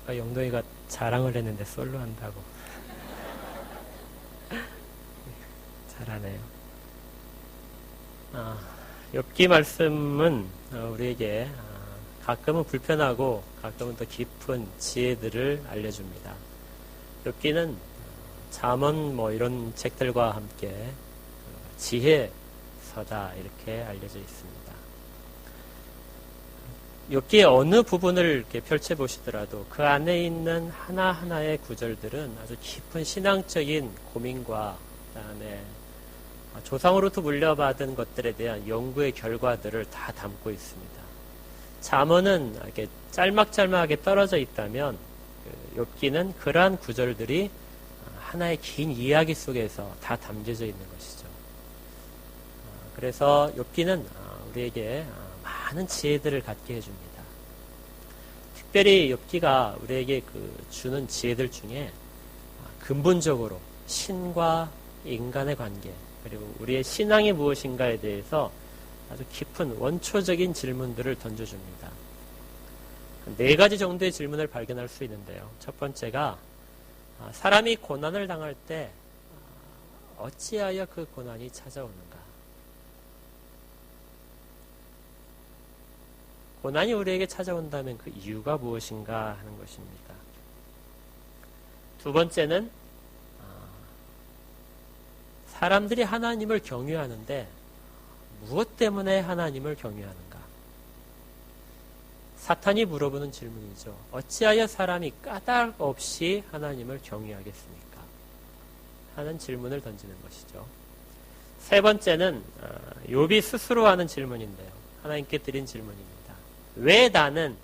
아까 영동이가 자랑을 했는데 솔로 한다고. 잘하네요. 욥기 말씀은 우리에게 가끔은 불편하고 가끔은 더 깊은 지혜들을 알려줍니다. 욥기는 잠언 이런 책들과 함께 지혜서다 이렇게 알려져 있습니다. 욥기의 어느 부분을 이렇게 펼쳐보시더라도 그 안에 있는 하나하나의 구절들은 아주 깊은 신앙적인 고민과 그다음에 조상으로부터 물려받은 것들에 대한 연구의 결과들을 다 담고 있습니다. 잠언은 이렇게 짤막짤막하게 떨어져 있다면 욥기는 그러한 구절들이 하나의 긴 이야기 속에서 다 담겨져 있는 것이죠. 그래서 욥기는 우리에게 많은 지혜들을 갖게 해줍니다. 특별히 욥기가 우리에게 주는 지혜들 중에 근본적으로 신과 인간의 관계 그리고 우리의 신앙이 무엇인가에 대해서 아주 깊은 원초적인 질문들을 던져줍니다. 4가지 정도의 질문을 발견할 수 있는데요. 첫 번째가 사람이 고난을 당할 때 어찌하여 그 고난이 찾아오는가? 고난이 우리에게 찾아온다면 그 이유가 무엇인가 하는 것입니다. 두 번째는 사람들이 하나님을 경외하는데 무엇 때문에 하나님을 경외하는가? 사탄이 물어보는 질문이죠. 어찌하여 사람이 까닭 없이 하나님을 경외하겠습니까? 하는 질문을 던지는 것이죠. 세 번째는 욥이 스스로 하는 질문인데요. 하나님께 드린 질문입니다. 왜 나는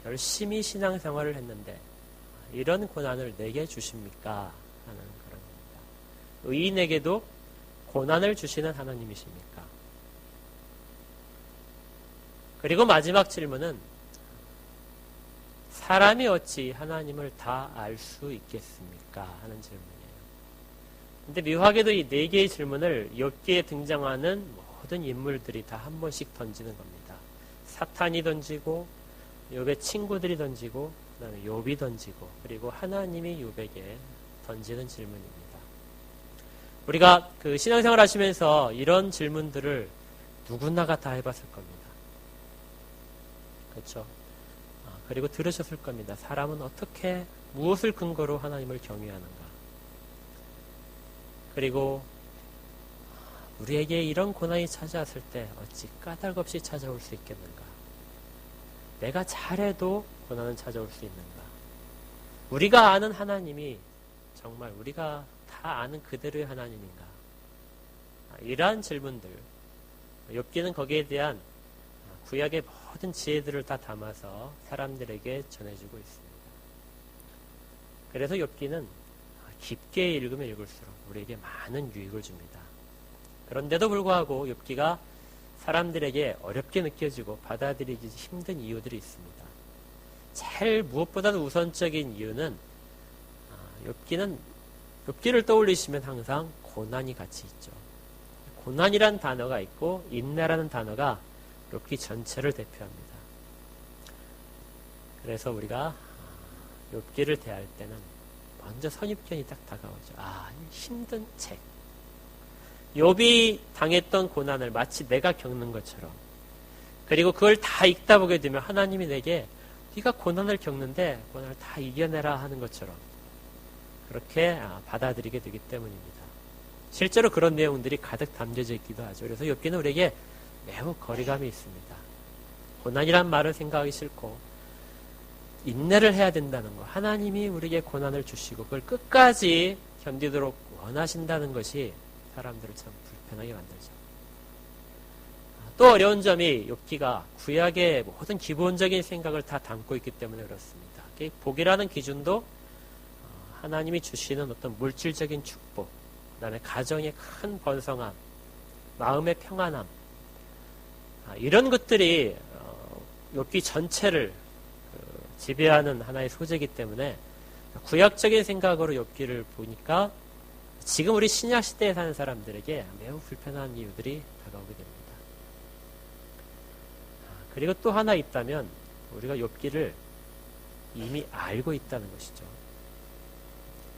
열심히 신앙생활을 했는데 이런 고난을 내게 주십니까? 하는 그런 겁니다. 의인에게도 고난을 주시는 하나님이십니까? 그리고 마지막 질문은 사람이 어찌 하나님을 다 알 수 있겠습니까? 하는 질문이에요. 근데 묘하게도 이 4개의 질문을 욥기에 등장하는 모든 인물들이 다 한 번씩 던지는 겁니다. 사탄이 던지고 욥의 친구들이 던지고 그다음에 욥이 던지고 그리고 하나님이 욥에게 던지는 질문입니다. 우리가 신앙생활 하시면서 이런 질문들을 누구나가 다 해봤을 겁니다. 그렇죠? 그리고 들으셨을 겁니다. 사람은 어떻게 무엇을 근거로 하나님을 경외하는가? 그리고 우리에게 이런 고난이 찾아왔을 때 어찌 까닭 없이 찾아올 수 있겠는가? 내가 잘해도 고난은 찾아올 수 있는가? 우리가 아는 하나님이 정말 우리가 다 아는 그대로의 하나님인가? 이러한 질문들, 욥기는 거기에 대한 구약의 모든 지혜들을 다 담아서 사람들에게 전해주고 있습니다. 그래서 욥기는 깊게 읽으면 읽을수록 우리에게 많은 유익을 줍니다. 그런데도 불구하고 욥기가 사람들에게 어렵게 느껴지고 받아들이기 힘든 이유들이 있습니다. 제일 무엇보다도 우선적인 이유는 욥기를 떠올리시면 항상 고난이 같이 있죠. 고난이란 단어가 있고 인내라는 단어가 욥기 전체를 대표합니다. 그래서 우리가 욥기를 대할 때는 먼저 선입견이 딱 다가오죠. 힘든 책. 욥이 당했던 고난을 마치 내가 겪는 것처럼 그리고 그걸 다 읽다 보게 되면 하나님이 내게 네가 고난을 겪는데 고난을 다 이겨내라 하는 것처럼 그렇게 받아들이게 되기 때문입니다. 실제로 그런 내용들이 가득 담겨져 있기도 하죠. 그래서 욥기는 우리에게 매우 거리감이 있습니다. 고난이란 말을 생각하기 싫고 인내를 해야 된다는 것, 하나님이 우리에게 고난을 주시고 그걸 끝까지 견디도록 원하신다는 것이 사람들을 참 불편하게 만들죠. 또 어려운 점이 욥기가 구약의 모든 기본적인 생각을 다 담고 있기 때문에 그렇습니다. 복이라는 기준도 하나님이 주시는 어떤 물질적인 축복, 그다음에 가정의 큰 번성함, 마음의 평안함, 이런 것들이 욥기 전체를 지배하는 하나의 소재이기 때문에 구약적인 생각으로 욥기를 보니까 지금 우리 신약 시대에 사는 사람들에게 매우 불편한 이유들이 다가오게 됩니다. 그리고 또 하나 있다면 우리가 욥기를 이미 알고 있다는 것이죠.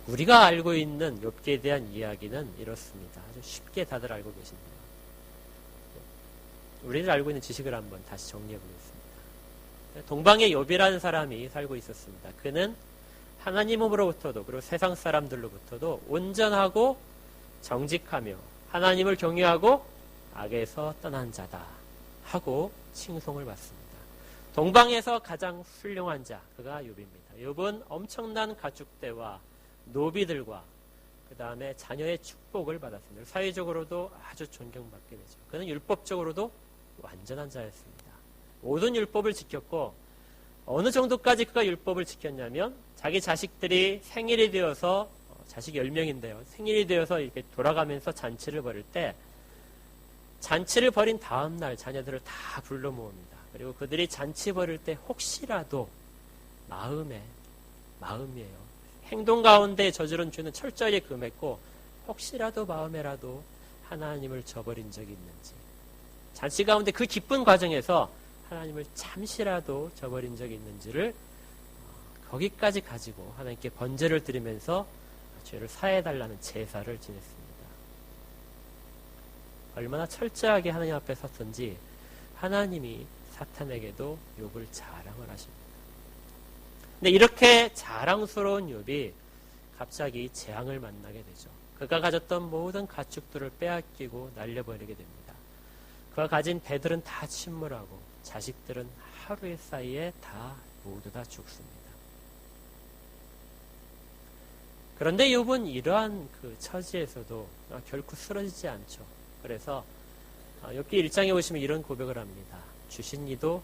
우리가 알고 있는 욥기에 대한 이야기는 이렇습니다. 아주 쉽게 다들 알고 계십니다. 우리들 알고 있는 지식을 한번 다시 정리해 보겠습니다. 동방에 욥이라는 사람이 살고 있었습니다. 그는 하나님으로부터도 그리고 세상 사람들로부터도 온전하고 정직하며 하나님을 경외하고 악에서 떠난 자다 하고 칭송을 받습니다. 동방에서 가장 훌륭한 자, 그가 욥입니다. 욥은 엄청난 가축대와 노비들과 그 다음에 자녀의 축복을 받았습니다. 사회적으로도 아주 존경받게 되죠. 그는 율법적으로도 완전한 자였습니다. 모든 율법을 지켰고 어느 정도까지 그가 율법을 지켰냐면 자기 자식들이 생일이 되어서 자식이 10명인데요. 생일이 되어서 이렇게 돌아가면서 잔치를 벌일 때 잔치를 벌인 다음 날 자녀들을 다 불러 모읍니다. 그리고 그들이 잔치 벌일 때 혹시라도 마음이에요. 행동 가운데 저지른 죄는 철저히 금했고 혹시라도 마음에라도 하나님을 저버린 적이 있는지 잔치 가운데 그 기쁜 과정에서 하나님을 잠시라도 저버린 적이 있는지를 거기까지 가지고 하나님께 번제를 드리면서 죄를 사해달라는 제사를 지냈습니다. 얼마나 철저하게 하나님 앞에 섰던지 하나님이 사탄에게도 욥을 자랑을 하십니다. 근데 이렇게 자랑스러운 욥이 갑자기 재앙을 만나게 되죠. 그가 가졌던 모든 가축들을 빼앗기고 날려버리게 됩니다. 그가 가진 배들은 다 침몰하고 자식들은 하루의 사이에 모두 다 죽습니다. 그런데 욥은 이러한 그 처지에서도 결코 쓰러지지 않죠. 그래서 욥기 1장에 보시면 이런 고백을 합니다. 주신 이도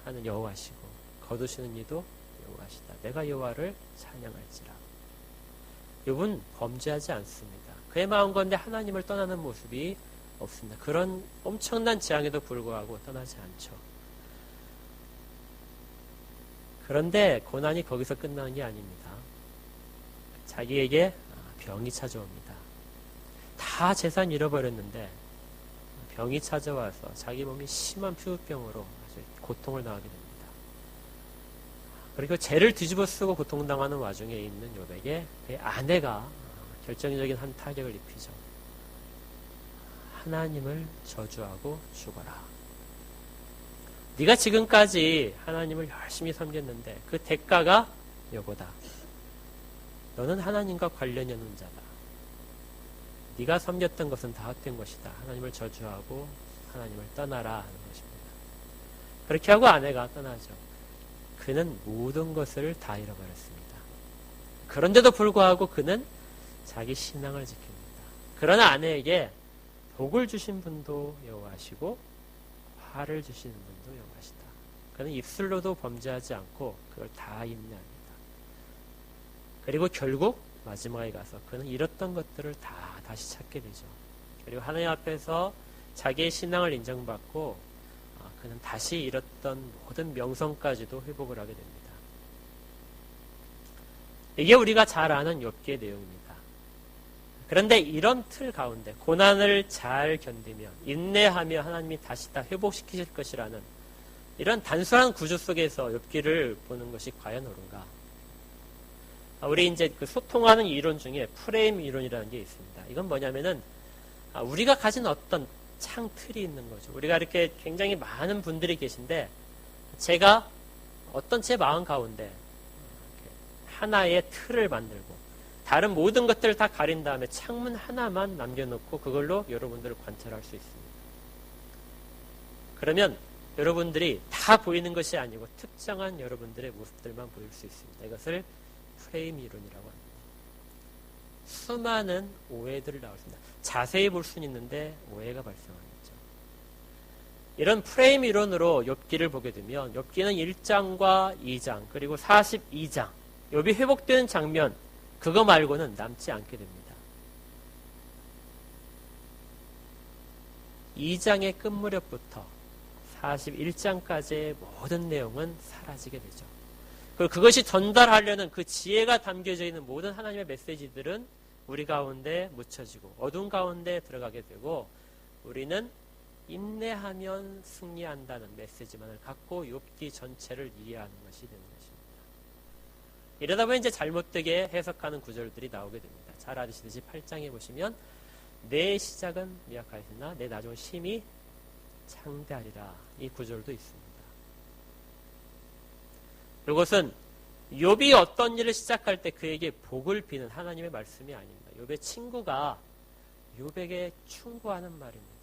하는 여호와시고 거두시는 이도 여호와시다. 내가 여호와를 찬양할지라. 욥은 범죄하지 않습니다. 그의 마음가운데 하나님을 떠나는 모습이 없습니다. 그런 엄청난 재앙에도 불구하고 떠나지 않죠. 그런데 고난이 거기서 끝나는 게 아닙니다. 자기에게 병이 찾아옵니다. 다 재산 잃어버렸는데 병이 찾아와서 자기 몸이 심한 피부병으로 아주 고통을 당하게 됩니다. 그리고 죄를 뒤집어 쓰고 고통당하는 와중에 있는 욥에게 그의 아내가 결정적인 한 타격을 입히죠. 하나님을 저주하고 죽어라. 네가 지금까지 하나님을 열심히 섬겼는데 그 대가가 요거다. 너는 하나님과 관련이 없는 자다. 네가 섬겼던 것은 다 헛된 것이다. 하나님을 저주하고 하나님을 떠나라 하는 것입니다. 그렇게 하고 아내가 떠나죠. 그는 모든 것을 다 잃어버렸습니다. 그런데도 불구하고 그는 자기 신앙을 지킵니다. 그러나 아내에게 복을 주신 분도 여호와시고 화를 주시는 분도 여호와시다. 그는 입술로도 범죄하지 않고 그걸 다 인내합니다. 그리고 결국 마지막에 가서 그는 잃었던 것들을 다 다시 찾게 되죠. 그리고 하나님 앞에서 자기의 신앙을 인정받고 그는 다시 잃었던 모든 명성까지도 회복을 하게 됩니다. 이게 우리가 잘 아는 욥기의 내용입니다. 그런데 이런 틀 가운데 고난을 잘 견디며 인내하며 하나님이 다시 다 회복시키실 것이라는 이런 단순한 구조 속에서 욥기를 보는 것이 과연 옳은가? 우리 이제 그 소통하는 이론 중에 프레임 이론이라는 게 있습니다. 이건 뭐냐면은 우리가 가진 어떤 창 틀이 있는 거죠. 우리가 이렇게 굉장히 많은 분들이 계신데 제가 어떤 제 마음 가운데 하나의 틀을 만들고 다른 모든 것들을 다 가린 다음에 창문 하나만 남겨놓고 그걸로 여러분들을 관찰할 수 있습니다. 그러면 여러분들이 다 보이는 것이 아니고 특정한 여러분들의 모습들만 보일 수 있습니다. 이것을 프레임 이론이라고 합니다. 수많은 오해들을 나왔습니다. 자세히 볼 수는 있는데 오해가 발생하겠죠. 이런 프레임 이론으로 욥기를 보게 되면 욥기는 1장과 2장 그리고 42장 욥이 회복되는 장면 그거 말고는 남지 않게 됩니다. 2장의 끝무렵부터 41장까지의 모든 내용은 사라지게 되죠. 그리고 그것이 전달하려는 그 지혜가 담겨져 있는 모든 하나님의 메시지들은 우리 가운데 묻혀지고 어둠 가운데 들어가게 되고 우리는 인내하면 승리한다는 메시지만을 갖고 욥기 전체를 이해하는 것이 되는 것입니다. 이러다 보면 이제 잘못되게 해석하는 구절들이 나오게 됩니다. 잘 아시듯이 8장에 보시면 내 시작은 미약하였으나 내 나중은 심히 창대하리라. 이 구절도 있습니다. 이것은 욥이 어떤 일을 시작할 때 그에게 복을 비는 하나님의 말씀이 아닙니다. 욥의 친구가 욥에게 충고하는 말입니다.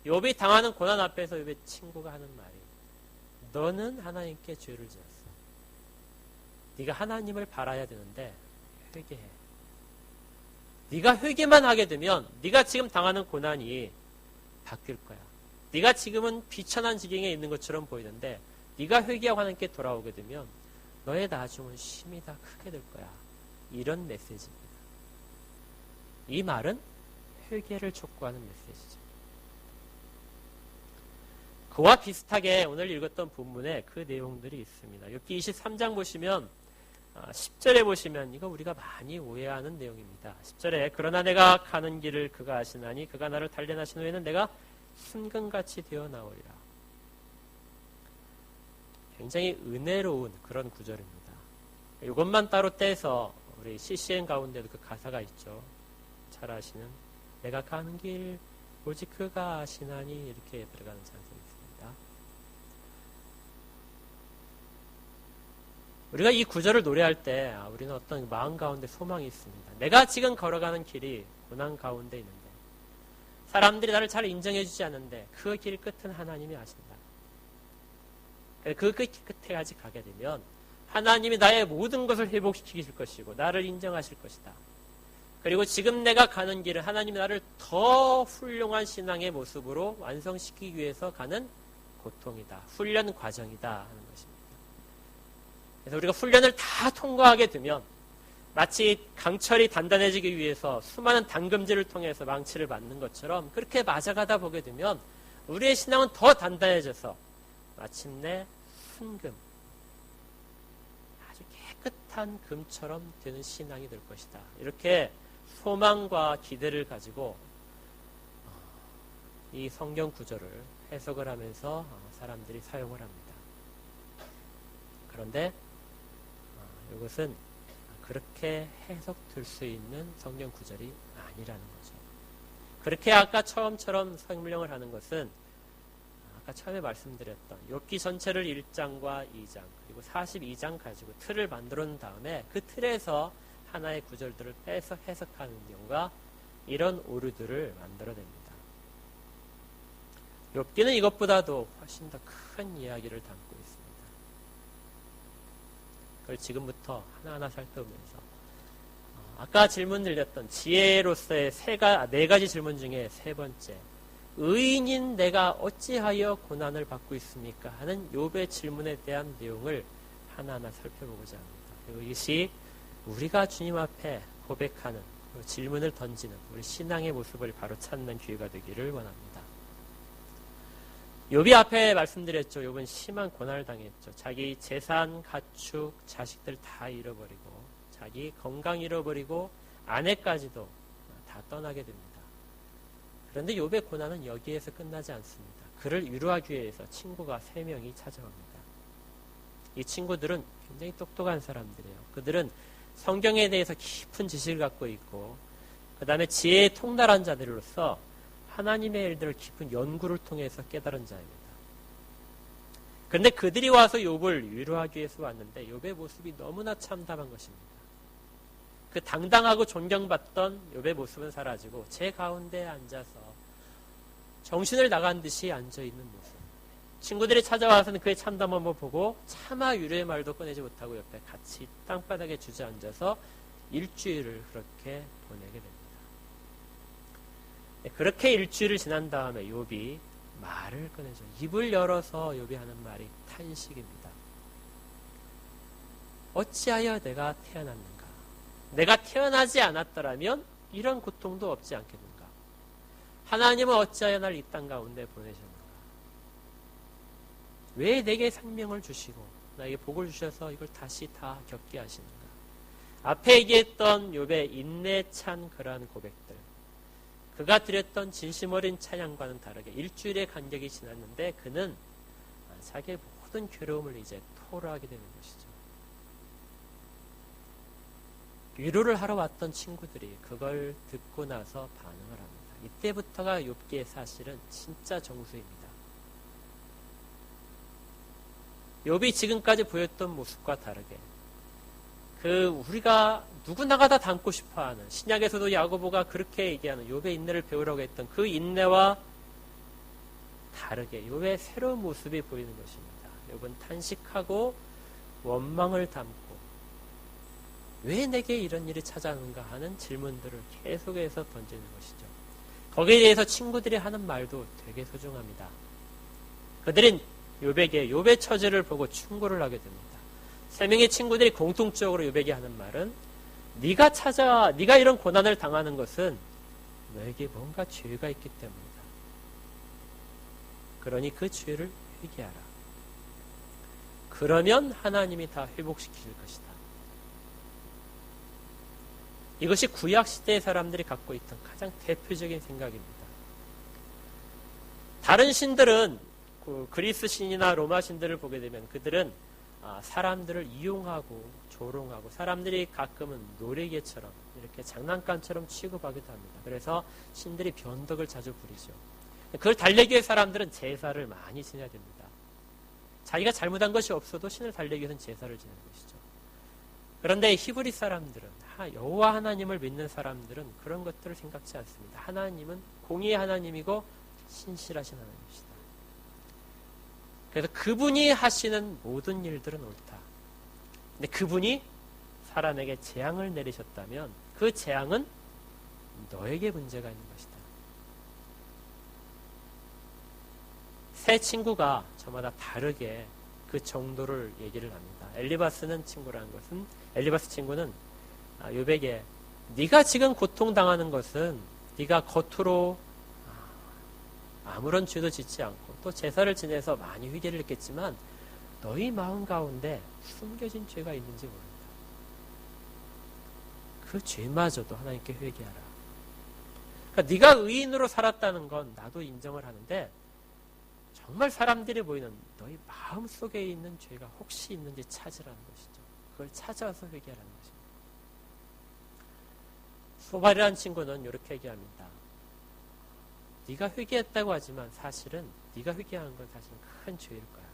욥이 당하는 고난 앞에서 욥의 친구가 하는 말이 너는 하나님께 죄를 지었어. 네가 하나님을 바라야 되는데 회개해. 네가 회개만 하게 되면 네가 지금 당하는 고난이 바뀔 거야. 네가 지금은 비천한 지경에 있는 것처럼 보이는데 네가 회개하고 하나님께 돌아오게 되면 너의 나중은 심히 다 크게 될 거야. 이런 메시지입니다. 이 말은 회개를 촉구하는 메시지죠. 그와 비슷하게 오늘 읽었던 본문에 그 내용들이 있습니다. 욥기 23장 보시면 10절에 보시면 이거 우리가 많이 오해하는 내용입니다. 10절에 그러나 내가 가는 길을 그가 아시나니 그가 나를 단련하신 후에는 내가 순금같이 되어 나오리라. 굉장히 은혜로운 그런 구절입니다. 이것만 따로 떼서 우리 CCM 가운데도 그 가사가 있죠. 잘 아시는 내가 가는 길 오직 그가 아시나니 이렇게 들어가는 찬송이 있습니다. 우리가 이 구절을 노래할 때 우리는 어떤 마음 가운데 소망이 있습니다. 내가 지금 걸어가는 길이 고난 가운데 있는데 사람들이 나를 잘 인정해 주지 않는데 그 길 끝은 하나님이 아신다. 그 끝에까지 가게 되면 하나님이 나의 모든 것을 회복시키실 것이고 나를 인정하실 것이다. 그리고 지금 내가 가는 길은 하나님이 나를 더 훌륭한 신앙의 모습으로 완성시키기 위해서 가는 고통이다. 훈련 과정이다 하는 것입니다. 그래서 우리가 훈련을 다 통과하게 되면 마치 강철이 단단해지기 위해서 수많은 담금질을 통해서 망치를 맞는 것처럼 그렇게 맞아가다 보게 되면 우리의 신앙은 더 단단해져서 마침내 순금, 아주 깨끗한 금처럼 되는 신앙이 될 것이다. 이렇게 소망과 기대를 가지고 이 성경 구절을 해석을 하면서 사람들이 사용을 합니다. 그런데 이것은 그렇게 해석될 수 있는 성경 구절이 아니라는 거죠. 그렇게 아까 처음처럼 설명을 하는 것은 아까 처음에 말씀드렸던 욥기 전체를 1장과 2장 그리고 42장 가지고 틀을 만들어 놓은 다음에 그 틀에서 하나의 구절들을 빼서 해석하는 경우가 이런 오류들을 만들어냅니다. 욥기는 이것보다도 훨씬 더 큰 이야기를 담고 있습니다. 그걸 지금부터 하나하나 살펴보면서 아까 질문 드렸던 지혜로서의 네 가지 질문 중에 세 번째 의인인 내가 어찌하여 고난을 받고 있습니까? 하는 욥의 질문에 대한 내용을 하나하나 살펴보고자 합니다. 그리고 이것이 우리가 주님 앞에 고백하는 질문을 던지는 우리 신앙의 모습을 바로 찾는 기회가 되기를 원합니다. 욥이 앞에 말씀드렸죠. 욥은 심한 고난을 당했죠. 자기 재산, 가축, 자식들 다 잃어버리고 자기 건강 잃어버리고 아내까지도 다 떠나게 됩니다. 그런데 욥의 고난은 여기에서 끝나지 않습니다. 그를 위로하기 위해서 친구가 3명이 찾아옵니다. 이 친구들은 굉장히 똑똑한 사람들이에요. 그들은 성경에 대해서 깊은 지식을 갖고 있고 그 다음에 지혜에 통달한 자들로서 하나님의 일들을 깊은 연구를 통해서 깨달은 자입니다. 그런데 그들이 와서 욥을 위로하기 위해서 왔는데 욥의 모습이 너무나 참담한 것입니다. 그 당당하고 존경받던 욥의 모습은 사라지고 제 가운데 앉아서 정신을 나간 듯이 앉아있는 모습. 친구들이 찾아와서는 그의 참담함을 보고 차마 위로의 말도 꺼내지 못하고 옆에 같이 땅바닥에 주저앉아서 일주일을 그렇게 보내게 됩니다. 그렇게 일주일을 지난 다음에 욥이 말을 꺼내죠. 입을 열어서 욥이 하는 말이 탄식입니다. 어찌하여 내가 태어났는가? 내가 태어나지 않았더라면 이런 고통도 없지 않겠는가? 하나님은 어찌하여 날 이 땅 가운데 보내셨는가? 왜 내게 생명을 주시고 나에게 복을 주셔서 이걸 다시 다 겪게 하시는가? 앞에 얘기했던 욥의 인내 찬 그러한 고백들, 그가 드렸던 진심 어린 찬양과는 다르게 일주일의 간격이 지났는데 그는 자기의 모든 괴로움을 이제 토로하게 되는 것이죠. 위로를 하러 왔던 친구들이 그걸 듣고 나서 반응을 합니다. 이때부터가 욥기의 사실은 진짜 정수입니다. 욥이 지금까지 보였던 모습과 다르게 우리가 누구나가 다 닮고 싶어하는, 신약에서도 야고보가 그렇게 얘기하는 욥의 인내를 배우라고 했던 그 인내와 다르게 욥의 새로운 모습이 보이는 것입니다. 욥은 탄식하고 원망을 담고 왜 내게 이런 일이 찾아오는가 하는 질문들을 계속해서 던지는 것이죠. 거기에 대해서 친구들이 하는 말도 되게 소중합니다. 그들은 욥의 처지를 보고 충고를 하게 됩니다. 세 명의 친구들이 공통적으로 욥에게 하는 말은 네가 이런 고난을 당하는 것은 너에게 뭔가 죄가 있기 때문이다. 그러니 그 죄를 회개하라. 그러면 하나님이 다 회복시킬 것이다. 이것이 구약시대의 사람들이 갖고 있던 가장 대표적인 생각입니다. 다른 신들은 그리스 신이나 로마 신들을 보게 되면 그들은 사람들을 이용하고 조롱하고 사람들이 가끔은 놀이개처럼 이렇게 장난감처럼 취급하기도 합니다. 그래서 신들이 변덕을 자주 부리죠. 그걸 달래기 위해 사람들은 제사를 많이 지내야 됩니다. 자기가 잘못한 것이 없어도 신을 달래기 위해서는 제사를 지내는 것이죠. 그런데 히브리 사람들은 여호와 하나님을 믿는 사람들은 그런 것들을 생각지 않습니다. 하나님은 공의의 하나님이고 신실하신 하나님이시다. 그래서 그분이 하시는 모든 일들은 옳다. 근데 그분이 사람에게 재앙을 내리셨다면 그 재앙은 너에게 문제가 있는 것이다. 세 친구가 저마다 다르게 그 정도를 얘기를 합니다. 엘리바스 친구는 욥에게 네가 지금 고통당하는 것은 네가 겉으로 아무런 죄도 짓지 않고 또 제사를 지내서 많이 회개를 했겠지만 너희 마음 가운데 숨겨진 죄가 있는지 모른다. 그 죄마저도 하나님께 회개하라. 그러니까 네가 의인으로 살았다는 건 나도 인정을 하는데 정말 사람들이 보이는 너희 마음 속에 있는 죄가 혹시 있는지 찾으라는 것이죠. 그걸 찾아서 회개하라는 것입니다. 소발이라는 친구는 이렇게 얘기합니다. 네가 회개했다고 하지만 사실은 네가 회개하는 건 사실은 큰 죄일 거야.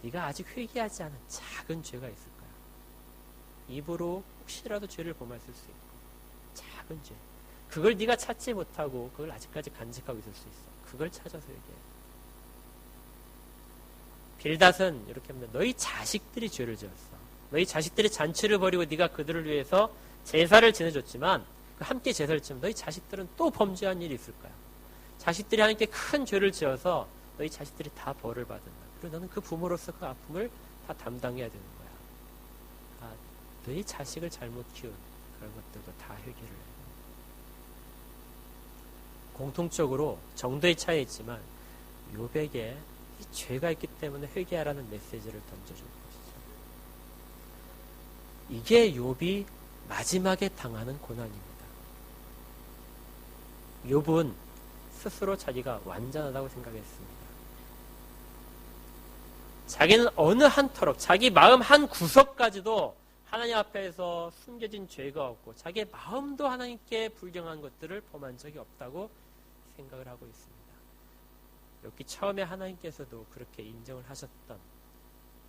네가 아직 회개하지 않은 작은 죄가 있을 거야. 입으로 혹시라도 죄를 범했을 수 있고 작은 죄. 그걸 네가 찾지 못하고 그걸 아직까지 간직하고 있을 수 있어. 그걸 찾아서 회개해. 빌닷은 이렇게 합니다. 너희 자식들이 죄를 지었어. 너희 자식들이 잔치를 벌이고 네가 그들을 위해서 제사를 지내줬지만 함께 제사를 지면 너희 자식들은 또 범죄한 일이 있을 거야. 자식들이 하나님께 큰 죄를 지어서 너희 자식들이 다 벌을 받는다. 그리고 너는 그 부모로서 그 아픔을 다 담당해야 되는 거야. 너희 자식을 잘못 키운 그런 것들도 다 회개를 해야 돼. 공통적으로 정도의 차이가 있지만 욥에게 이 죄가 있기 때문에 회개하라는 메시지를 던져준 것이죠. 이게 욥이 마지막에 당하는 고난입니다. 욥은 스스로 자기가 완전하다고 생각했습니다. 자기는 어느 한 터럭, 자기 마음 한 구석까지도 하나님 앞에서 숨겨진 죄가 없고 자기의 마음도 하나님께 불경한 것들을 범한 적이 없다고 생각을 하고 있습니다. 여기 처음에 하나님께서도 그렇게 인정을 하셨던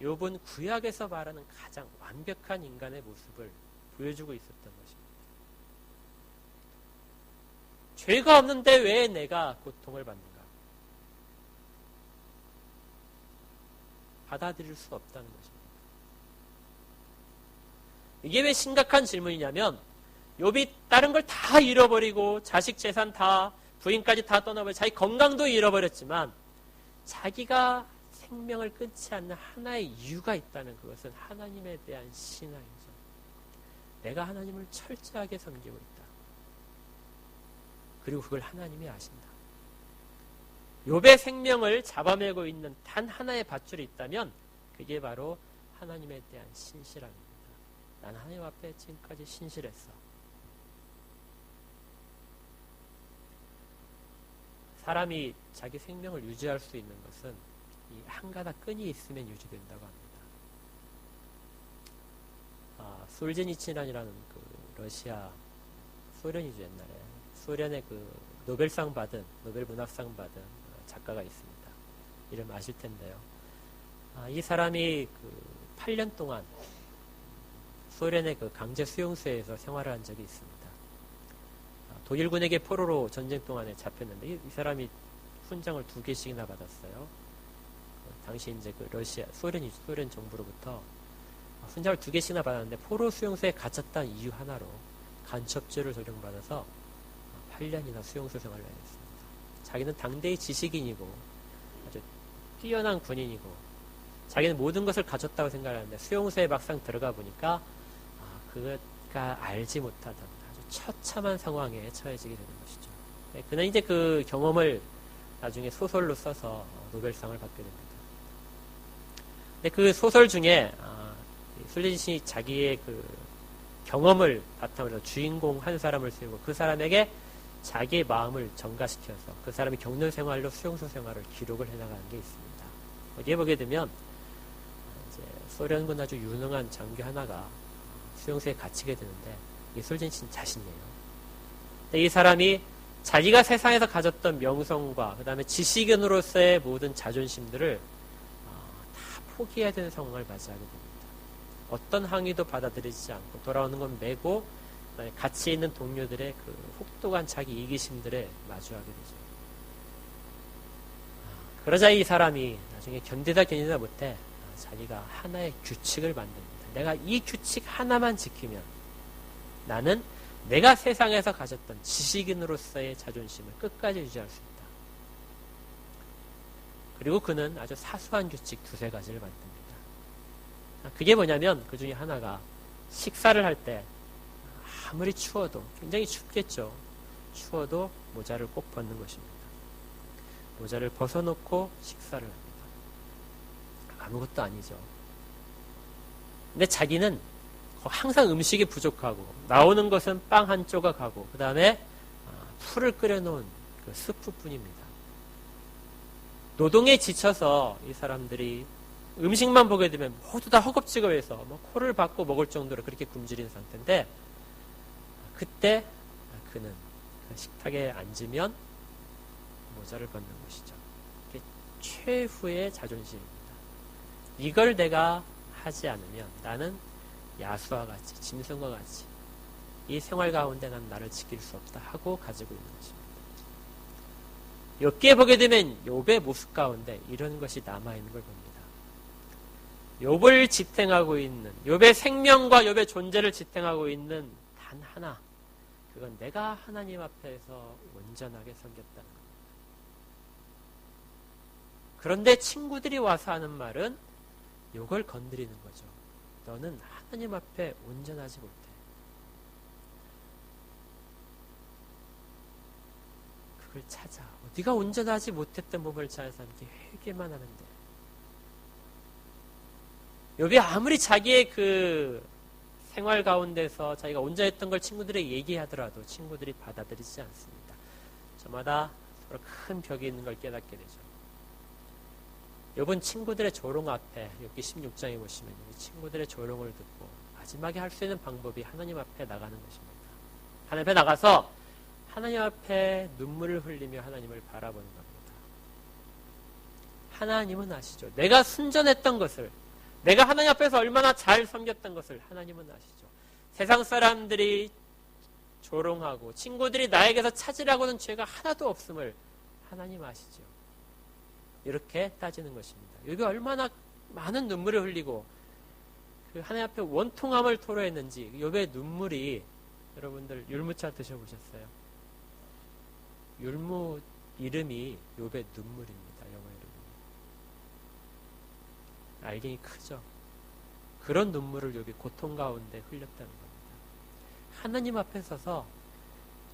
욥은 구약에서 말하는 가장 완벽한 인간의 모습을 보여주고 있었던 것입니다. 죄가 없는데 왜 내가 고통을 받는가? 받아들일 수 없다는 것입니다. 이게 왜 심각한 질문이냐면 욥이 다른 걸 다 잃어버리고 자식 재산 다 부인까지 다 떠나버리고 자기 건강도 잃어버렸지만 자기가 생명을 끊지 않는 하나의 이유가 있다는 그것은 하나님에 대한 신앙이죠. 내가 하나님을 철저하게 섬기고 있다. 그리고 그걸 하나님이 아신다. 욥의 생명을 잡아매고 있는 단 하나의 밧줄이 있다면 그게 바로 하나님에 대한 신실함입니다. 난 하나님 앞에 지금까지 신실했어. 사람이 자기 생명을 유지할 수 있는 것은 이 한 가닥 끈이 있으면 유지된다고 합니다. 솔제니친이라는 그 러시아, 소련이죠, 옛날에. 소련의 그 노벨상 받은, 노벨 문학상 받은 작가가 있습니다. 이름 아실 텐데요. 이 사람이 그 8년 동안 소련의 그 강제 수용소에서 생활을 한 적이 있습니다. 독일군에게 포로로 전쟁 동안에 잡혔는데 이 사람이 훈장을 2개씩이나 받았어요. 당시 이제 그 러시아, 소련 정부로부터 훈장을 2개씩이나 받았는데 포로 수용소에 갇혔다는 이유 하나로 간첩죄를 적용받아서 8년이나 수용소 생활을 했습니다. 자기는 당대의 지식인이고 아주 뛰어난 군인이고 자기는 모든 것을 가졌다고 생각하는데 수용소에 막상 들어가 보니까 그가 알지 못하던 아주 처참한 상황에 처해지게 되는 것이죠. 그는 이제 그 경험을 나중에 소설로 써서 노벨상을 받게 됩니다. 근데 그 소설 중에 솔제니친이 자기의 그 경험을 바탕으로 주인공 한 사람을 세우고 그 사람에게 자기의 마음을 전가시켜서 그 사람이 겪는 생활로 수용소 생활을 기록을 해나가는 게 있습니다. 어디에 보게 되면 이제 소련군 아주 유능한 장교 하나가 수용소에 갇히게 되는데 이게 솔제니친 자신이에요. 근데 이 사람이 자기가 세상에서 가졌던 명성과 그 다음에 지식인으로서의 모든 자존심들을 다 포기해야 되는 상황을 맞이하게 됩니다. 어떤 항의도 받아들이지 않고 돌아오는 건 메고 같이 있는 동료들의 그 혹독한 자기 이기심들에 마주하게 되죠. 그러자 이 사람이 나중에 견디다 못해 자기가 하나의 규칙을 만듭니다. 내가 이 규칙 하나만 지키면 나는 내가 세상에서 가졌던 지식인으로서의 자존심을 끝까지 유지할 수 있다. 그리고 그는 아주 사소한 규칙 2-3가지를 만듭니다. 그게 뭐냐면 그 중에 하나가 식사를 할 때 아무리 추워도 굉장히 춥겠죠. 추워도 모자를 꼭 벗는 것입니다. 모자를 벗어놓고 식사를 합니다. 아무것도 아니죠. 근데 자기는 항상 음식이 부족하고 나오는 것은 빵 한 조각하고 그 다음에 풀을 끓여놓은 그 스프뿐입니다. 노동에 지쳐서 이 사람들이 음식만 보게 되면 모두 다 허겁지겁해서 코를 박고 먹을 정도로 그렇게 굶주린 상태인데 그때 그는 식탁에 앉으면 모자를 벗는 것이죠. 이게 최후의 자존심입니다. 이걸 내가 하지 않으면 나는 야수와 같이 짐승과 같이 이 생활 가운데 난 나를 지킬 수 없다 하고 가지고 있는 것입니다. 욥기에 보게 되면 욥의 모습 가운데 이런 것이 남아있는 걸 봅니다. 욥을 지탱하고 있는 욥의 생명과 욥의 존재를 지탱하고 있는 단 하나, 그건 내가 하나님 앞에서 온전하게 섬겼다는 겁니다. 그런데 친구들이 와서 하는 말은 이걸 건드리는 거죠. 너는 하나님 앞에 온전하지 못해. 그걸 찾아. 네가 온전하지 못했던 부분을 찾아서 함께 회개만 하는데. 욥이 아무리 자기의 그 생활 가운데서 자기가 온전했던 걸 친구들에게 얘기하더라도 친구들이 받아들이지 않습니다. 저마다 서로 큰 벽이 있는 걸 깨닫게 되죠. 욥은 친구들의 조롱 앞에 욥기 16장에 보시면 친구들의 조롱을 듣고 마지막에 할 수 있는 방법이 하나님 앞에 나가는 것입니다. 하나님 앞에 나가서 하나님 앞에 눈물을 흘리며 하나님을 바라보는 겁니다. 하나님은 아시죠. 내가 순전했던 것을, 내가 하나님 앞에서 얼마나 잘 섬겼던 것을 하나님은 아시죠. 세상 사람들이 조롱하고 친구들이 나에게서 찾으라고는 죄가 하나도 없음을 하나님 아시죠. 이렇게 따지는 것입니다. 욥이 얼마나 많은 눈물을 흘리고 그 하나님 앞에 원통함을 토로했는지 욥의 눈물이, 여러분들 율무차 드셔보셨어요? 율무 이름이 욥의 눈물입니다. 영어 이름이. 알갱이 크죠? 그런 눈물을 욥이 고통 가운데 흘렸다는 겁니다. 하나님 앞에 서서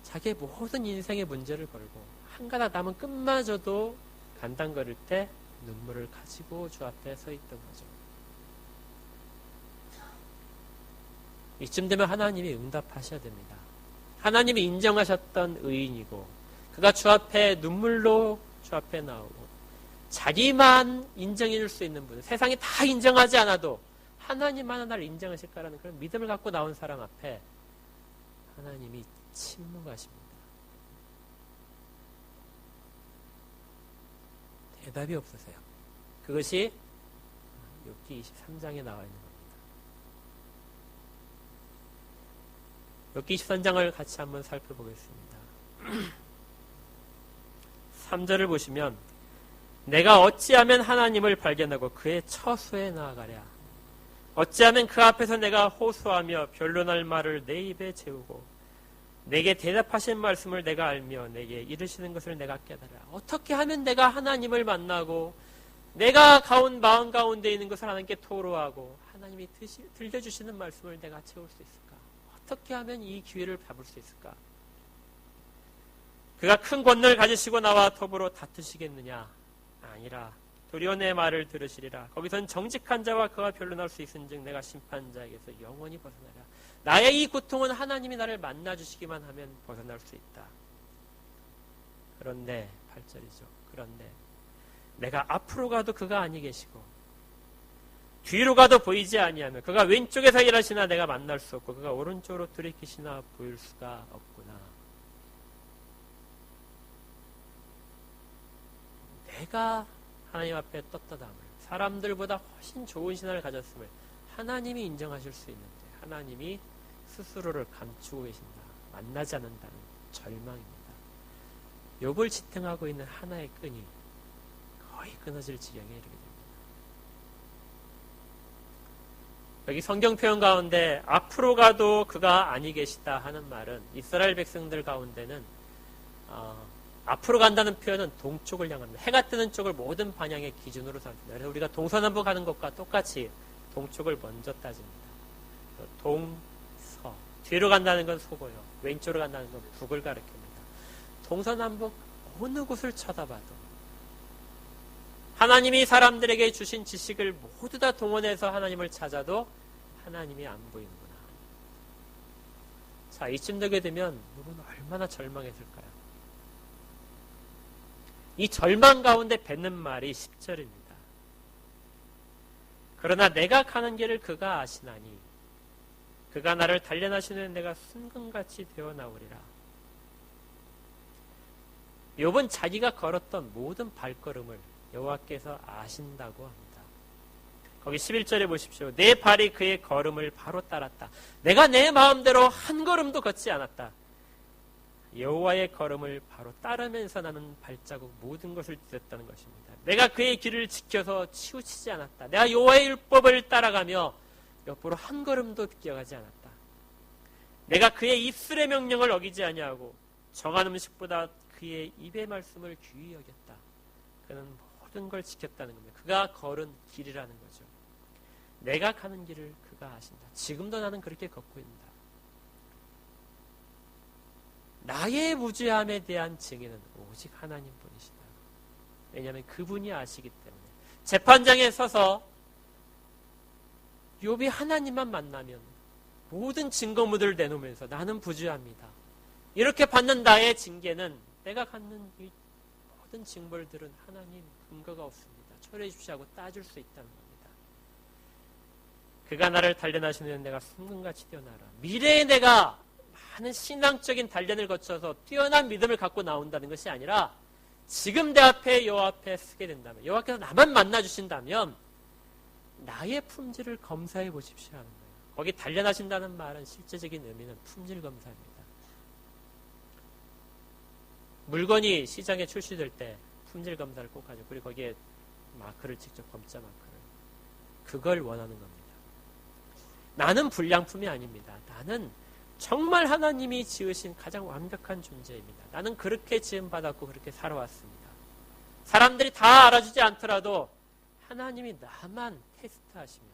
자기의 모든 인생의 문제를 걸고 한 가닥 남은 끝마저도 간당거릴 때 눈물을 가지고 주 앞에 서 있던 거죠. 이쯤 되면 하나님이 응답하셔야 됩니다. 하나님이 인정하셨던 의인이고 그가 주 앞에 눈물로 주 앞에 나오고 자기만 인정해 줄 수 있는 분, 세상이 다 인정하지 않아도 하나님만 나를 인정하실까라는 그런 믿음을 갖고 나온 사람 앞에 하나님이 침묵하십니다. 대답이 없으세요. 그것이 욥기 23장에 나와 있는 겁니다. 욥기 23장을 같이 한번 살펴보겠습니다. 3절을 보시면 내가 어찌하면 하나님을 발견하고 그의 처소에 나아가랴. 어찌하면 그 앞에서 내가 호소하며 변론할 말을 내 입에 재우고 내게 대답하신 말씀을 내가 알며 내게 이르시는 것을 내가 깨달아. 어떻게 하면 내가 하나님을 만나고 내가 마음 가운데 있는 것을 하나님께 토로하고 하나님이 들려주시는 말씀을 내가 채울 수 있을까? 어떻게 하면 이 기회를 잡을 수 있을까? 그가 큰 권능을 가지시고 나와 더불어 다투시겠느냐? 아니라 도리어 내 말을 들으시리라. 거기선 정직한 자와 그가 변론할 수 있은즉 내가 심판자에게서 영원히 벗어나라. 나의 이 고통은 하나님이 나를 만나주시기만 하면 벗어날 수 있다. 그런데 8절이죠. 그런데 내가 앞으로 가도 그가 아니 계시고 뒤로 가도 보이지 아니하며 그가 왼쪽에서 일하시나 내가 만날 수 없고 그가 오른쪽으로 들이키시나 보일 수가 없구나. 내가 하나님 앞에 떳떳함을, 사람들보다 훨씬 좋은 신앙을 가졌음을 하나님이 인정하실 수 있는데 하나님이 스스로를 감추고 계신다. 만나지 않는다는 절망입니다. 욥을 지탱하고 있는 하나의 끈이 거의 끊어질 지경에 이르게 됩니다. 여기 성경 표현 가운데 앞으로 가도 그가 아니 계시다 하는 말은 이스라엘 백성들 가운데는 앞으로 간다는 표현은 동쪽을 향합니다. 해가 뜨는 쪽을 모든 방향의 기준으로 삼습니다. 그래서 우리가 동서남북 가는 것과 똑같이 동쪽을 먼저 따집니다. 동서, 뒤로 간다는 건 서고요. 왼쪽으로 간다는 건 북을 가리킵니다. 동서남북 어느 곳을 쳐다봐도 하나님이 사람들에게 주신 지식을 모두 다 동원해서 하나님을 찾아도 하나님이 안 보이는구나. 자, 이쯤 되게 되면 누구는 얼마나 절망했을까요? 이 절망 가운데 뱉는 말이 10절입니다. 그러나 내가 가는 길을 그가 아시나니 그가 나를 단련하시는 내가 순금같이 되어 나오리라. 욥은 자기가 걸었던 모든 발걸음을 여호와께서 아신다고 합니다. 거기 11절에 보십시오. 내 발이 그의 걸음을 바로 따랐다. 내가 내 마음대로 한 걸음도 걷지 않았다. 여호와의 걸음을 바로 따르면서 나는 발자국 모든 것을 뒤졌다는 것입니다. 내가 그의 길을 지켜서 치우치지 않았다. 내가 여호와의 율법을 따라가며 옆으로 한 걸음도 비껴가지 않았다. 내가 그의 입술의 명령을 어기지 아니하고 정한 음식보다 그의 입의 말씀을 귀히 여겼다. 그는 모든 걸 지켰다는 겁니다. 그가 걸은 길이라는 거죠. 내가 가는 길을 그가 아신다. 지금도 나는 그렇게 걷고 있다. 나의 무죄함에 대한 증인은 오직 하나님 분이시다. 왜냐하면 그분이 아시기 때문에. 재판장에 서서 욥이 하나님만 만나면 모든 증거물들을 내놓으면서 나는 부주합니다. 이렇게 받는 나의 징계는 내가 갖는 이 모든 징벌들은 하나님 근거가 없습니다. 철회해 주시고 하고 따질 수 있다는 겁니다. 그가 나를 단련하시는 내가 순금같이 뛰어나라. 미래에 내가 많은 신앙적인 단련을 거쳐서 뛰어난 믿음을 갖고 나온다는 것이 아니라 지금 내 앞에 여호와 앞에 서게 된다면 여호와께서 나만 만나주신다면 나의 품질을 검사해 보십시오 하는 거예요. 거기 단련하신다는 말은 실제적인 의미는 품질 검사입니다. 물건이 시장에 출시될 때 품질 검사를 꼭 하죠. 그리고 거기에 마크를 직접 검자 마크를. 그걸 원하는 겁니다. 나는 불량품이 아닙니다. 나는 정말 하나님이 지으신 가장 완벽한 존재입니다. 나는 그렇게 지음받았고 그렇게 살아왔습니다. 사람들이 다 알아주지 않더라도 하나님이 나만 테스트하시면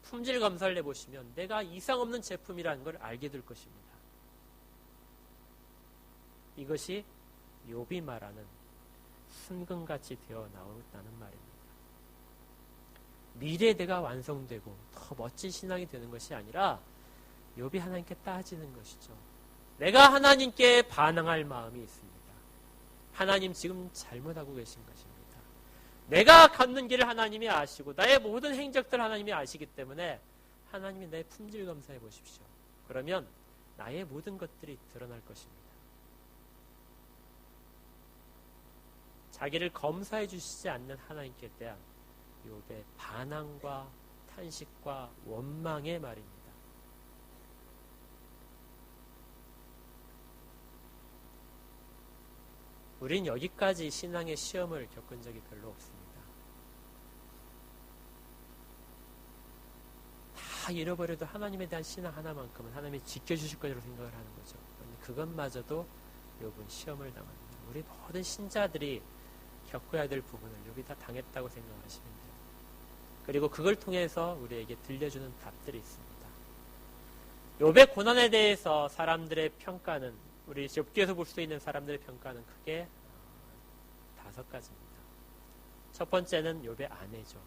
품질 검사를 해보시면 내가 이상 없는 제품이라는 걸 알게 될 것입니다. 이것이 욥이 말하는 순금같이 되어 나온다는 말입니다. 미래에 내가 완성되고 더 멋진 신앙이 되는 것이 아니라 욥이 하나님께 따지는 것이죠. 내가 하나님께 반항할 마음이 있습니다. 하나님 지금 잘못하고 계신 것입니다. 내가 걷는 길을 하나님이 아시고 나의 모든 행적들 하나님이 아시기 때문에 하나님이 내 품질 검사해 보십시오. 그러면 나의 모든 것들이 드러날 것입니다. 자기를 검사해 주시지 않는 하나님께 대한 욥의 반항과 탄식과 원망의 말입니다. 우린 여기까지 신앙의 시험을 겪은 적이 별로 없습니다. 다 잃어버려도 하나님에 대한 신앙 하나만큼은 하나님이 지켜주실 거라고 생각을 하는 거죠. 그런데 그것마저도 욥은 시험을 당합니다. 우리 모든 신자들이 겪어야 될 부분을 욥이 다 당했다고 생각하시면 돼요. 그리고 그걸 통해서 우리에게 들려주는 답들이 있습니다. 욥의 고난에 대해서 사람들의 평가는, 우리 욥기에서 볼 수 있는 사람들의 평가는 크게 5가지입니다. 첫 번째는 욥의 아내죠.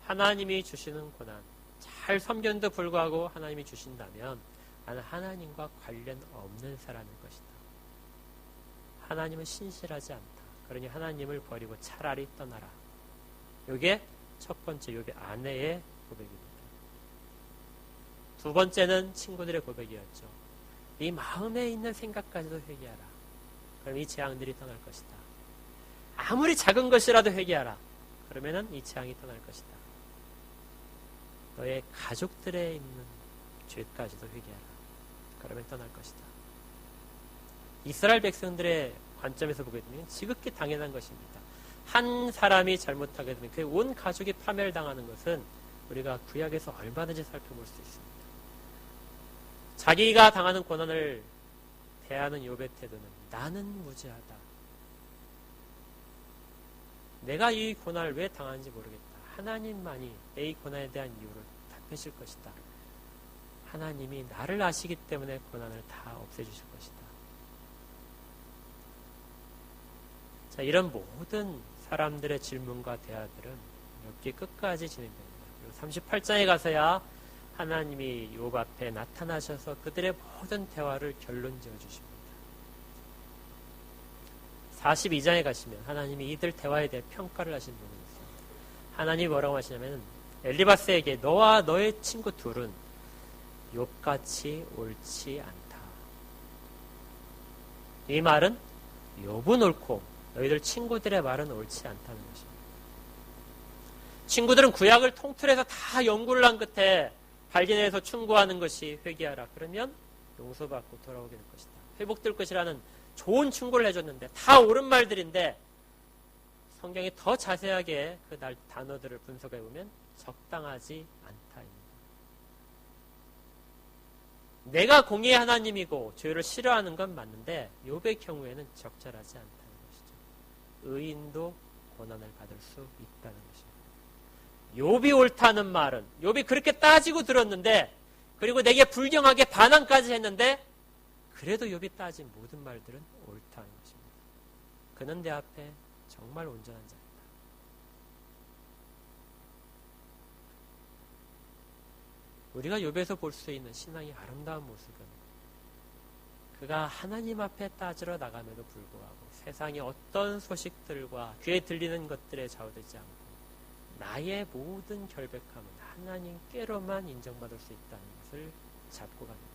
하나님이 주시는 고난, 잘 섬겼는데도 불구하고 하나님이 주신다면 나는 하나님과 관련 없는 사람일 것이다. 하나님은 신실하지 않다. 그러니 하나님을 버리고 차라리 떠나라. 이게 첫 번째 욥의 아내의 고백입니다. 두 번째는 친구들의 고백이었죠. 네 마음에 있는 생각까지도 회개하라. 그럼 이 재앙들이 떠날 것이다. 아무리 작은 것이라도 회개하라. 그러면은 이 재앙이 떠날 것이다. 너의 가족들에 있는 죄까지도 회개하라. 그러면 떠날 것이다. 이스라엘 백성들의 관점에서 보게 되면 지극히 당연한 것입니다. 한 사람이 잘못하게 되면 그 온 가족이 파멸당하는 것은 우리가 구약에서 얼마든지 살펴볼 수 있습니다. 자기가 당하는 고난을 대하는 욥의 태도는 나는 무죄하다. 내가 이 고난을 왜 당하는지 모르겠다. 하나님만이 내 이 고난에 대한 이유를 답하실 것이다. 하나님이 나를 아시기 때문에 고난을 다 없애주실 것이다. 자, 이런 모든 사람들의 질문과 대화들은 욥기 끝까지 진행됩니다. 그리고 38장에 가서야 하나님이 욥 앞에 나타나셔서 그들의 모든 대화를 결론 지어 주십니다. 42장에 가시면 하나님이 이들 대화에 대해 평가를 하신 부분이 있습니다. 하나님이 뭐라고 하시냐면 엘리바스에게 너와 너의 친구 둘은 욥같이 옳지 않다. 이 말은 욥은 옳고 너희들 친구들의 말은 옳지 않다는 것입니다. 친구들은 구약을 통틀어서 다 연구를 한 끝에 발견해서 충고하는 것이 회개하라. 그러면 용서받고 돌아오게 될 것이다. 회복될 것이라는 좋은 충고를 해줬는데 다 옳은 말들인데 성경이 더 자세하게 그 단어들을 분석해보면 적당하지 않다입니다. 내가 공의의 하나님이고 죄를 싫어하는 건 맞는데 욥의 경우에는 적절하지 않다는 것이죠. 의인도 고난을 받을 수 있다는 것입니다. 욥이 옳다는 말은 욥이 그렇게 따지고 들었는데 그리고 내게 불경하게 반항까지 했는데 그래도 욥이 따진 모든 말들은 옳다는 것입니다. 그는 내 앞에 정말 온전한 자이다. 우리가 욥에서 볼 수 있는 신앙의 아름다운 모습은 그가 하나님 앞에 따지러 나감에도 불구하고 세상의 어떤 소식들과 귀에 들리는 것들에 좌우되지 않고 나의 모든 결백함은 하나님께로만 인정받을 수 있다는 것을 잡고 갑니다.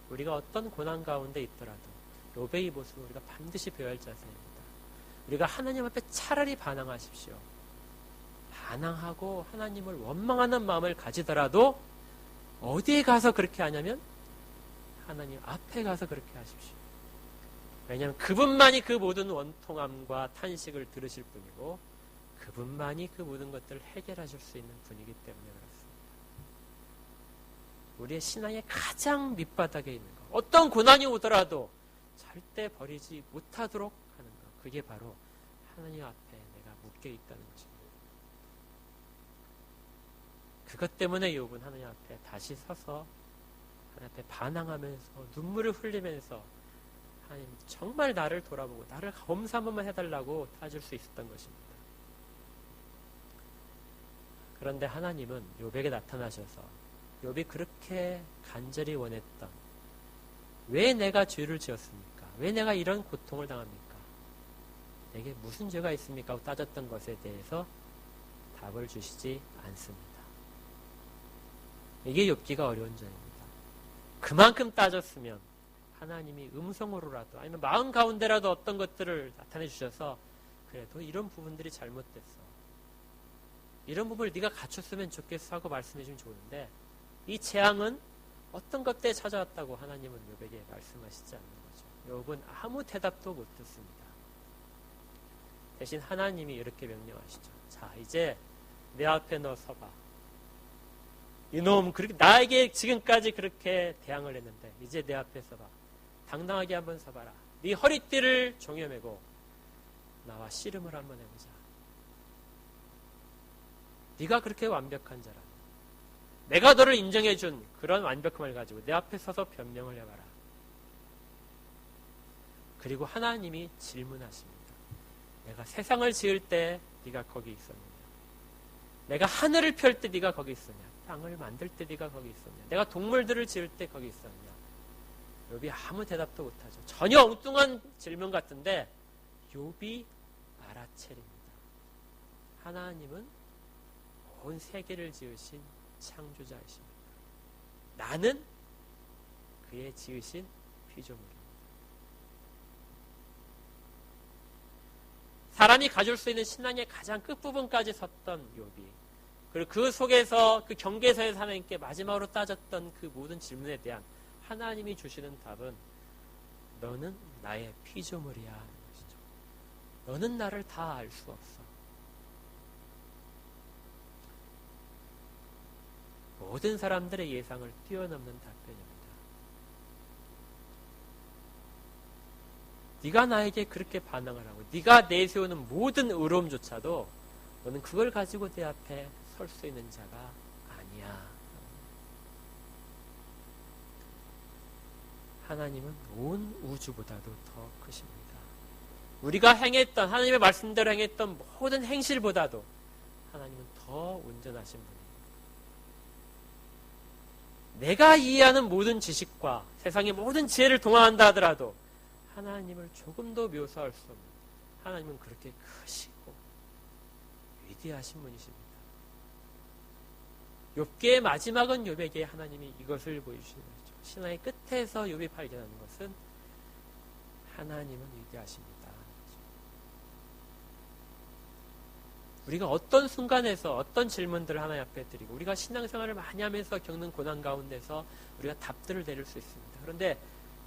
우리가 어떤 고난 가운데 있더라도 욥의 이 모습을 우리가 반드시 배워야 할 자세입니다. 우리가 하나님 앞에 차라리 반항하십시오. 반항하고 하나님을 원망하는 마음을 가지더라도 어디에 가서 그렇게 하냐면 하나님 앞에 가서 그렇게 하십시오. 왜냐하면 그분만이 그 모든 원통함과 탄식을 들으실 분이고 그분만이 그 모든 것들을 해결하실 수 있는 분이기 때문에 그렇습니다. 우리의 신앙의 가장 밑바닥에 있는 것, 어떤 고난이 오더라도 절대 버리지 못하도록 하는 것, 그게 바로 하나님 앞에 내가 묶여 있다는 것입니다. 그것 때문에 욥은 하나님 앞에 다시 서서 하나님 앞에 반항하면서 눈물을 흘리면서 하나님 정말 나를 돌아보고 나를 검사 한 번만 해달라고 따질 수 있었던 것입니다. 그런데 하나님은 욥에게 나타나셔서 욥이 그렇게 간절히 원했던 왜 내가 죄를 지었습니까? 왜 내가 이런 고통을 당합니까? 내게 무슨 죄가 있습니까? 하고 따졌던 것에 대해서 답을 주시지 않습니다. 이게 욥기가 어려운 점입니다. 그만큼 따졌으면 하나님이 음성으로라도 아니면 마음 가운데라도 어떤 것들을 나타내 주셔서 그래도 이런 부분들이 잘못됐어. 이런 부분을 네가 갖췄으면 좋겠어 하고 말씀해 주면 좋은데 이 재앙은 어떤 것 때문에 찾아왔다고 하나님은 욥에게 말씀하시지 않는 거죠. 욥은 아무 대답도 못 듣습니다. 대신 하나님이 이렇게 명령하시죠. 자, 이제 내 앞에 너 서봐. 이놈, 그렇게 나에게 지금까지 그렇게 대항을 했는데 이제 내 앞에 서봐. 당당하게 한번 서봐라. 네 허리띠를 종여매고 나와 씨름을 한번 해보자. 네가 그렇게 완벽한 자라. 내가 너를 인정해준 그런 완벽함을 가지고 내 앞에 서서 변명을 해봐라. 그리고 하나님이 질문하십니다. 내가 세상을 지을 때 네가 거기 있었느냐? 내가 하늘을 펼 때 네가 거기 있었냐? 땅을 만들 때 네가 거기 있었냐? 내가 동물들을 지을 때 거기 있었냐? 욥이 아무 대답도 못하죠. 전혀 엉뚱한 질문 같은데 욥이 알아채립니다. 하나님은 온 세계를 지으신 창조자이십니다. 나는 그의 지으신 피조물입니다. 사람이 가질 수 있는 신앙의 가장 끝부분까지 섰던 욥이 그리고 그 속에서 그 경계선에서 하나님께 마지막으로 따졌던 그 모든 질문에 대한 하나님이 주시는 답은 너는 나의 피조물이야 하는 것이죠. 너는 나를 다 알 수 없어. 모든 사람들의 예상을 뛰어넘는 답변입니다. 네가 나에게 그렇게 반응을 하고 네가 내세우는 모든 의로움조차도 너는 그걸 가지고 내 앞에 설 수 있는 자가 아니야. 하나님은 온 우주보다도 더 크십니다. 우리가 행했던 하나님의 말씀대로 행했던 모든 행실보다도 하나님은 더 온전하신 분입니다. 내가 이해하는 모든 지식과 세상의 모든 지혜를 동원한다 하더라도 하나님을 조금도 묘사할 수 없는 하나님은 그렇게 크시고 위대하신 분이십니다. 욥기의 마지막은 욥에게 하나님이 이것을 보여주시는 거죠. 신앙의 끝에서 욥이 발견하는 것은 하나님은 위대하십니다. 우리가 어떤 순간에서 어떤 질문들을 하나님 앞에 드리고 우리가 신앙생활을 많이 하면서 겪는 고난 가운데서 우리가 답들을 내릴 수 있습니다. 그런데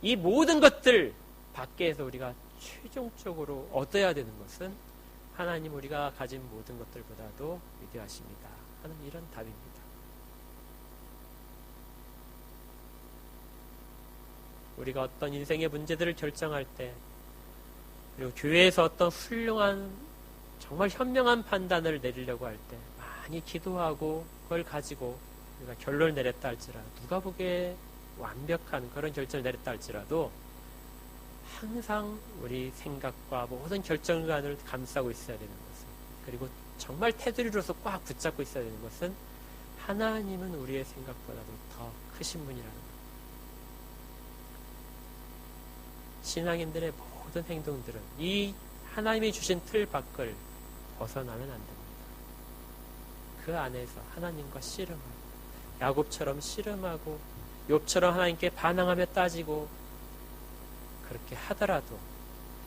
이 모든 것들 밖에서 우리가 최종적으로 얻어야 되는 것은 하나님 우리가 가진 모든 것들보다도 위대하십니다 하는 이런 답입니다. 우리가 어떤 인생의 문제들을 결정할 때 그리고 교회에서 어떤 훌륭한 정말 현명한 판단을 내리려고 할 때 많이 기도하고 그걸 가지고 우리가 결론을 내렸다 할지라도 누가 보기에 완벽한 그런 결정을 내렸다 할지라도 항상 우리 생각과 모든 결정관을 감싸고 있어야 되는 것은 그리고 정말 테두리로서 꽉 붙잡고 있어야 되는 것은 하나님은 우리의 생각보다도 더 크신 분이라는 것. 신앙인들의 모든 행동들은 이 하나님이 주신 틀 밖을 벗어나면 안 됩니다. 그 안에서 하나님과 씨름하고 야곱처럼 씨름하고 욥처럼 하나님께 반항하며 따지고 그렇게 하더라도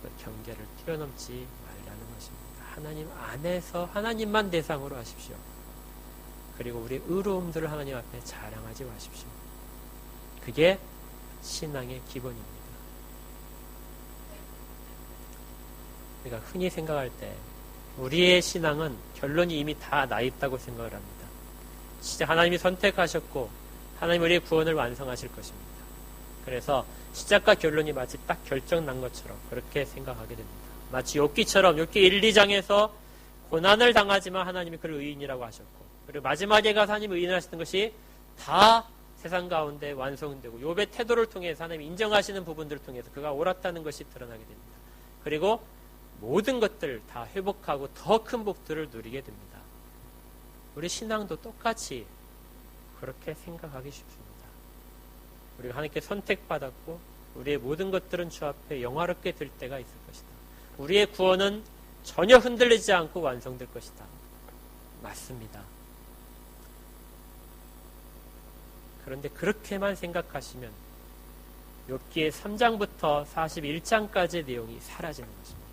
그 경계를 뛰어넘지 말라는 것입니다. 하나님 안에서 하나님만 대상으로 하십시오. 그리고 우리 의로움들을 하나님 앞에 자랑하지 마십시오. 그게 신앙의 기본입니다. 우리가 흔히 생각할 때 우리의 신앙은 결론이 이미 다 나 있다고 생각을 합니다. 진짜 하나님이 선택하셨고 하나님 우리의 구원을 완성하실 것입니다. 그래서 시작과 결론이 마치 딱 결정난 것처럼 그렇게 생각하게 됩니다. 마치 욥기처럼 욥기 1, 2장에서 고난을 당하지만 하나님이 그를 의인이라고 하셨고 그리고 마지막에 가서 하나님이 의인을 하시는 것이 다 세상 가운데 완성되고 욥의 태도를 통해서 하나님이 인정하시는 부분들을 통해서 그가 옳았다는 것이 드러나게 됩니다. 그리고 모든 것들을 다 회복하고 더 큰 복들을 누리게 됩니다. 우리 신앙도 똑같이 그렇게 생각하기 쉽습니다. 우리가 하나님께 선택받았고 우리의 모든 것들은 주 앞에 영화롭게 될 때가 있을 것이다. 우리의 구원은 전혀 흔들리지 않고 완성될 것이다. 맞습니다. 그런데 그렇게만 생각하시면 욥기의 3장부터 41장까지의 내용이 사라지는 것입니다.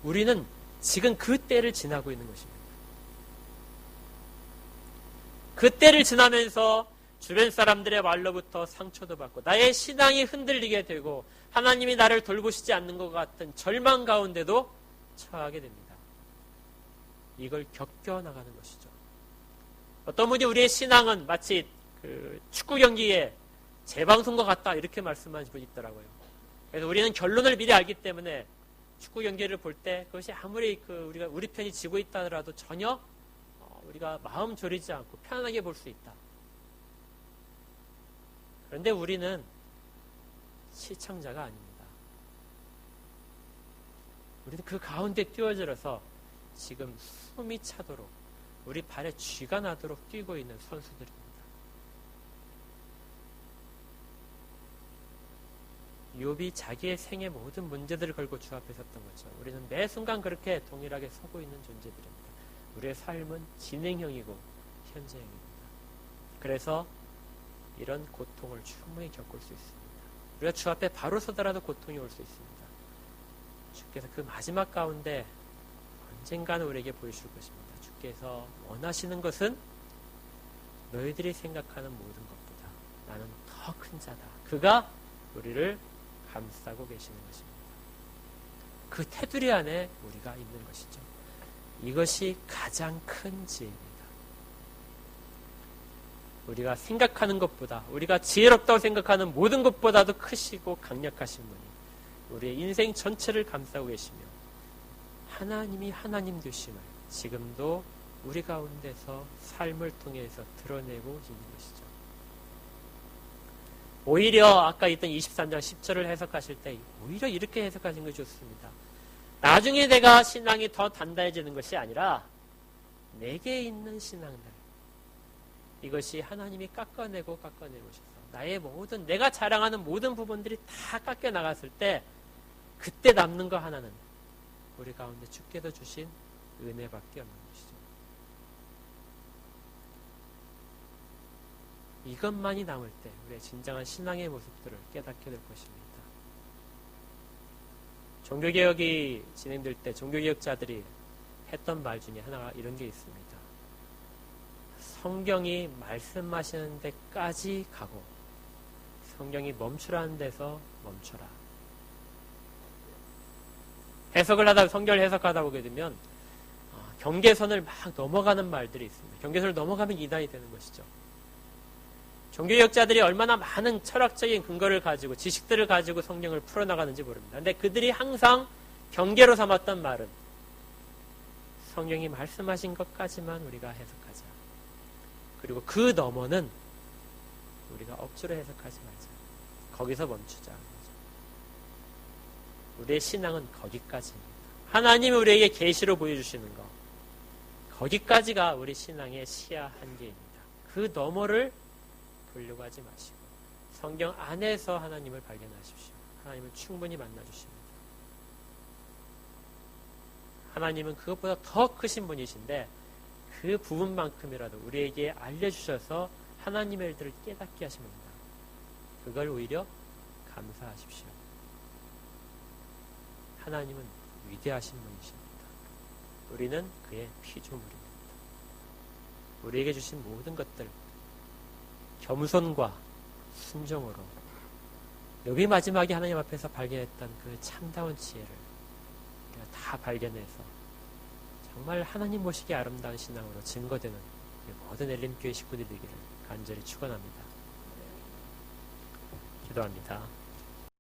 우리는 지금 그 때를 지나고 있는 것입니다. 그 때를 지나면서 주변 사람들의 말로부터 상처도 받고 나의 신앙이 흔들리게 되고 하나님이 나를 돌보시지 않는 것 같은 절망 가운데도 처하게 됩니다. 이걸 겪어나가는 것이죠. 어떤 분이 우리의 신앙은 마치 그 축구 경기에 재방송과 같다 이렇게 말씀하신 분이 있더라고요. 그래서 우리는 결론을 미리 알기 때문에 축구 경기를 볼 때 그것이 아무리 우리 편이 지고 있다 하더라도 전혀 우리가 마음 졸이지 않고 편안하게 볼 수 있다. 그런데 우리는 시청자가 아닙니다. 우리는 그 가운데 뛰어들어서 지금 숨이 차도록 우리 발에 쥐가 나도록 뛰고 있는 선수들입니다. 욥이 자기의 생의 모든 문제들을 걸고 주 앞에 섰던 것처럼 우리는 매 순간 그렇게 동일하게 서고 있는 존재들입니다. 우리의 삶은 진행형이고 현재형입니다. 그래서 이런 고통을 충분히 겪을 수 있습니다. 우리가 주 앞에 바로 서더라도 고통이 올 수 있습니다. 주께서 그 마지막 가운데 언젠가는 우리에게 보여줄 것입니다. 주께서 원하시는 것은 너희들이 생각하는 모든 것보다 나는 더 큰 자다. 그가 우리를 감싸고 계시는 것입니다. 그 테두리 안에 우리가 있는 것이죠. 이것이 가장 큰 지혜입니다. 우리가 생각하는 것보다 우리가 지혜롭다고 생각하는 모든 것보다도 크시고 강력하신 분이 우리의 인생 전체를 감싸고 계시며 하나님이 하나님 되심을 지금도 우리 가운데서 삶을 통해서 드러내고 있는 것이죠. 오히려 아까 있던 23장 10절을 해석하실 때 오히려 이렇게 해석하신 것이 좋습니다. 나중에 내가 신앙이 더 단단해지는 것이 아니라 내게 있는 신앙들 이것이 하나님이 깎아내고 오셔서 나의 모든 내가 자랑하는 모든 부분들이 다 깎여 나갔을 때 그때 남는 거 하나는 우리 가운데 주께서 주신 은혜밖에 없는 것이죠. 이것만이 남을 때 우리의 진정한 신앙의 모습들을 깨닫게 될 것입니다. 종교개혁이 진행될 때 종교개혁자들이 했던 말 중에 하나가 이런 게 있습니다. 성경이 말씀하시는 데까지 가고 성경이 멈추라는 데서 멈춰라. 성경을 해석하다 보게 되면 경계선을 막 넘어가는 말들이 있습니다. 경계선을 넘어가면 이단이 되는 것이죠. 종교개혁자들이 얼마나 많은 철학적인 근거를 가지고 지식들을 가지고 성경을 풀어나가는지 모릅니다. 그런데 그들이 항상 경계로 삼았던 말은 성경이 말씀하신 것까지만 우리가 해석하자. 그리고 그 너머는 우리가 억지로 해석하지 말자. 거기서 멈추자. 우리의 신앙은 거기까지입니다. 하나님이 우리에게 계시로 보여주시는 것. 거기까지가 우리 신앙의 시야 한계입니다. 그 너머를 보려고 하지 마시고 성경 안에서 하나님을 발견하십시오. 하나님을 충분히 만나주십니다. 하나님은 그것보다 더 크신 분이신데 그 부분만큼이라도 우리에게 알려주셔서 하나님의 일들을 깨닫게 하십니다. 그걸 오히려 감사하십시오. 하나님은 위대하신 분이십니다. 우리는 그의 피조물입니다. 우리에게 주신 모든 것들 겸손과 순종으로 욥이 마지막에 하나님 앞에서 발견했던 그 참다운 지혜를 우리가 다 발견해서 정말 하나님 모시기 아름다운 신앙으로 증거되는 모든 엘림교회 식구들이 되기를 간절히 축원합니다. 기도합니다.